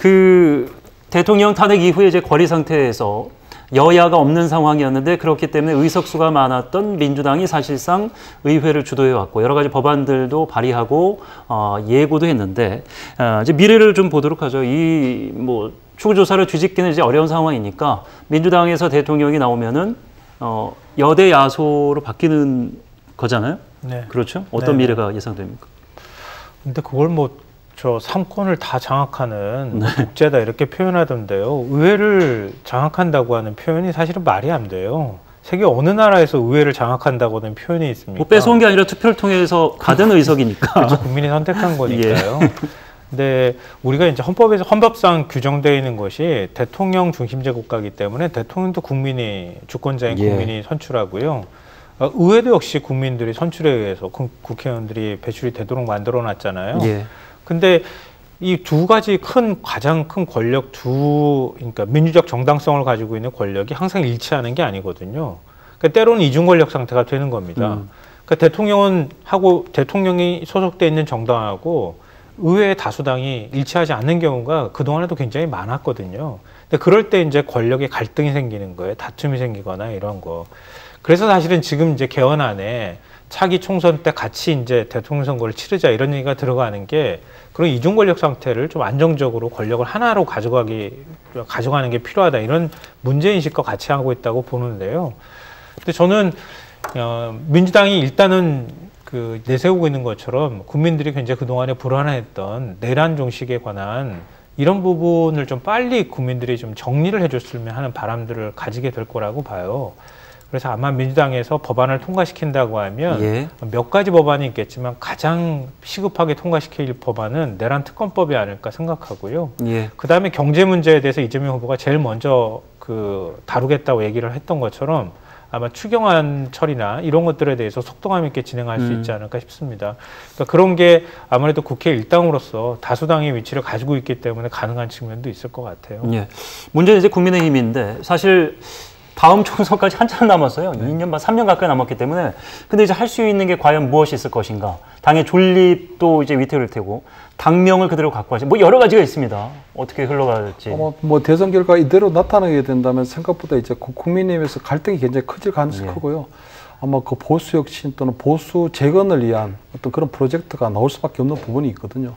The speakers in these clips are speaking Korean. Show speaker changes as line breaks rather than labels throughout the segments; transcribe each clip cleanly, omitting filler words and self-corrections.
그 대통령 탄핵 이후에 이제 거리 상태에서 여야가 없는 상황이었는데 그렇기 때문에 의석수가 많았던 민주당이 사실상 의회를 주도해 왔고 여러 가지 법안들도 발의하고 예고도 했는데 이제 미래를 좀 보도록 하죠. 이 뭐 추후 조사를 뒤집기는 이제 어려운 상황이니까 민주당에서 대통령이 나오면은 여대 야소로 바뀌는 거잖아요.
네.
그렇죠? 어떤
네.
미래가 예상됩니까?
근데 그걸 뭐 저 3권을 다 장악하는 독재다 이렇게 표현하던데요. 의회를 장악한다고 하는 표현이 사실은 말이 안 돼요. 세계 어느 나라에서 의회를 장악한다고 하는 표현이 있습니까?
뭐 뺏어온 게 아니라 투표를 통해서 받은 의석이니까.
그렇죠. 국민이 선택한 거니까요. 예. 근데 우리가 이제 헌법상 규정되어 있는 것이 대통령 중심제 국가이기 때문에 대통령도 국민이 주권자인 국민이 선출하고요. 의회도 역시 국민들이 선출에 의해서 국회의원들이 배출이 되도록 만들어 놨잖아요.
예.
근데 이 두 가지 가장 큰 권력 그러니까 민주적 정당성을 가지고 있는 권력이 항상 일치하는 게 아니거든요. 그러니까 때로는 이중 권력 상태가 되는 겁니다. 그러니까 대통령이 소속돼 있는 정당하고 의회의 다수당이 일치하지 않는 경우가 그동안에도 굉장히 많았거든요. 근데 그럴 때 이제 권력의 갈등이 생기는 거예요. 다툼이 생기거나 이런 거. 그래서 사실은 지금 이제 개헌안에 차기 총선 때 같이 이제 대통령 선거를 치르자 이런 얘기가 들어가는 게 그런 이중 권력 상태를 좀 안정적으로 권력을 하나로 가져가는 게 필요하다 이런 문제인식과 같이 하고 있다고 보는데요. 근데 저는 민주당이 일단은 내세우고 있는 것처럼 국민들이 굉장히 그동안에 불안해했던 내란 종식에 관한 이런 부분을 좀 빨리 국민들이 좀 정리를 해줬으면 하는 바람들을 가지게 될 거라고 봐요. 그래서 아마 민주당에서 법안을 통과시킨다고 하면 몇 가지 법안이 있겠지만 가장 시급하게 통과시킬 법안은 내란 특검법이 아닐까 생각하고요. 그다음에 경제 문제에 대해서 이재명 후보가 제일 먼저 다루겠다고 얘기를 했던 것처럼 아마 추경안 처리나 이런 것들에 대해서 속도감 있게 진행할 수 있지 않을까 싶습니다. 그러니까 그런 게 아무래도 국회 일당으로서 다수당의 위치를 가지고 있기 때문에 가능한 측면도 있을 것 같아요.
문제는 이제 국민의힘인데 사실 다음 총선까지 한참 남았어요. 2년 반, 3년 가까이 남았기 때문에. 근데 이제 할 수 있는 게 과연 무엇이 있을 것인가. 당의 존립도 이제 위태로울 테고, 당명을 그대로 갖고 가지. 뭐 여러 가지가 있습니다. 어떻게 흘러갈지.
뭐 대선 결과 이대로 나타나게 된다면 생각보다 이제 국민의힘에서 갈등이 굉장히 커질 가능성이 크고요. 아마 그 보수 혁신 또는 보수 재건을 위한 어떤 그런 프로젝트가 나올 수밖에 없는 부분이 있거든요.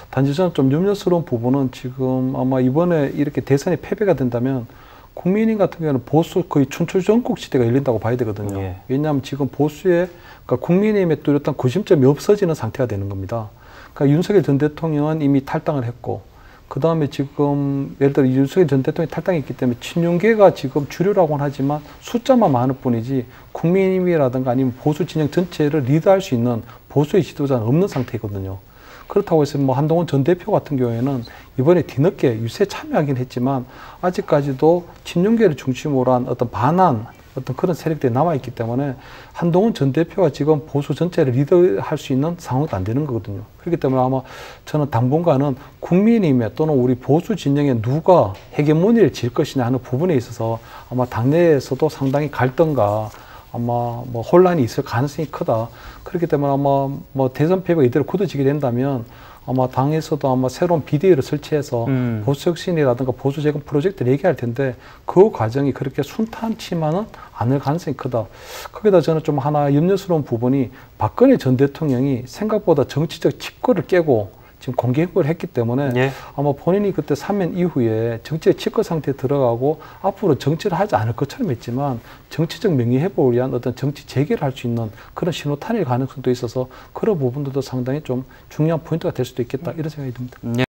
단지 저는 좀 염려스러운 부분은 지금 아마 이번에 이렇게 대선이 패배가 된다면 국민의힘 같은 경우는 보수 거의 춘추전국 시대가 열린다고 봐야 되거든요. 왜냐하면 지금 보수의 그러니까 국민의힘에 뚜렷한 구심점이 없어지는 상태가 되는 겁니다. 그러니까 윤석열 전 대통령은 이미 탈당을 했고 그 다음에 지금 예를 들어 윤석열 전 대통령이 탈당했기 때문에 친윤계가 지금 주류라고는 하지만 숫자만 많을 뿐이지 국민의힘이라든가 아니면 보수 진영 전체를 리드할 수 있는 보수의 지도자는 없는 상태거든요. 그렇다고 해서 뭐 한동훈 전 대표 같은 경우에는 이번에 뒤늦게 유세에 참여하긴 했지만 아직까지도 친윤계를 중심으로 한 어떤 반한 어떤 그런 세력들이 남아있기 때문에 한동훈 전 대표가 지금 보수 전체를 리드할 수 있는 상황도 안 되는 거거든요. 그렇기 때문에 아마 저는 당분간은 국민의힘에 또는 우리 보수 진영에 누가 헤게모니를 질 것이냐 하는 부분에 있어서 아마 당내에서도 상당히 갈등과 아마 뭐 혼란이 있을 가능성이 크다. 그렇기 때문에 아마 뭐 대선 패배가 이대로 굳어지게 된다면 아마 당에서도 아마 새로운 비대위를 설치해서 보수 혁신이라든가 보수 재건 프로젝트를 얘기할 텐데 그 과정이 그렇게 순탄치만은 않을 가능성이 크다. 거기다 저는 좀 하나 염려스러운 부분이 박근혜 전 대통령이 생각보다 정치적 칩거를 깨고 지금 공개 행보를 했기 때문에 아마 본인이 그때 사면 이후에 정치의 칩거 상태에 들어가고 앞으로 정치를 하지 않을 것처럼 했지만 정치적 명예 회복을 위한 어떤 정치 재개를 할 수 있는 그런 신호탄일 가능성도 있어서 그런 부분들도 상당히 좀 중요한 포인트가 될 수도 있겠다 이런 생각이 듭니다.